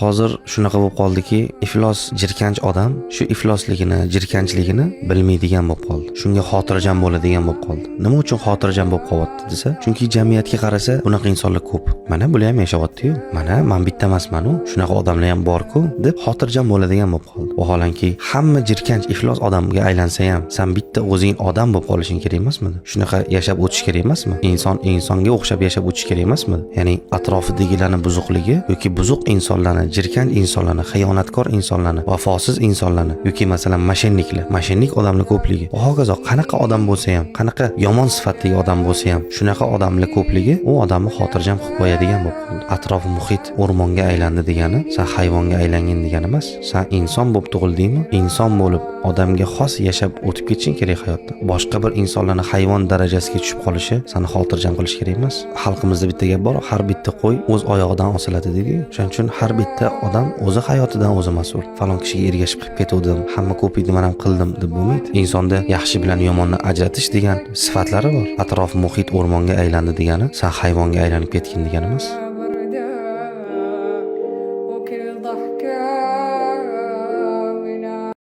hozir shunaqa bo'lib qoldiki, iflos jirkanch odam shu iflosligini, jirkanchligini bilmaydigan bo'lib qoldi. Shunga xotirjam bo'ladigan bo'lib qoldi. Nima uchun xotirjam bo'lib qolyapti desa, chunki jamiyatga qarasa bunaqa insonlar ko'p. Mana bular ham yashayapti-yu. Mana men bitta emasman-ku, shunaqa odamlar ham bor-ku deb xotirjam bo'ladigan bo'lib qoldi. Vaholanki hamma jirkanch iflos odamga aylansa ham, sen bitta o'zing odam bo'lib qolishing kerak emasmidi? Shunaqa yashab o'tish kerak emasmi? Inson insonga o'xshab yashab o'tish kerak emasmi? Ya'ni atrofidagilarning buzuqligi yoki buzuq insonlarni, jirkanch insonlarni, xiyonatkor insonlarni, vafosiz insonlarni yoki masalan mashinnik odamlar ko'pligi. Va hokazo qanaqa odam bo'lsa ham, qanaqa yomon sifatdagi odam bo'lsa ham, shunaqa odamlar ko'pligi u odamni xotirjam qilib qo'yadigan bo'lib qoldi. Atrof muhit o'rmonga aylandi degani, sen hayvonga aylangin degani emas. Sen inson bo'lib tug'ildingmi? Inson bo'lib odamga xos yashab o'tib ketishing kerak hayotda. Boshqa bir insonlarni hayvon darajasiga tushib qolishi seni xotirjam qilish kerak emas. Xalqimizda bitta gap bor, har bitta qo'y o'z oyog'idan osiladi deydi. Shuning uchun har bitta odam o'zi hayotidan o'zi mas'ul. Falon kishiga ergashib qilib ketdim, hamma ko'piydi, men ham qildim deb bo'lmaydi. Insonda yaxshi bilan yomonni ajratish degan sifatlari bor. Atrof muhit o'rmonga aylandi degani, sen hayvonga aylanib ketgin degani emas.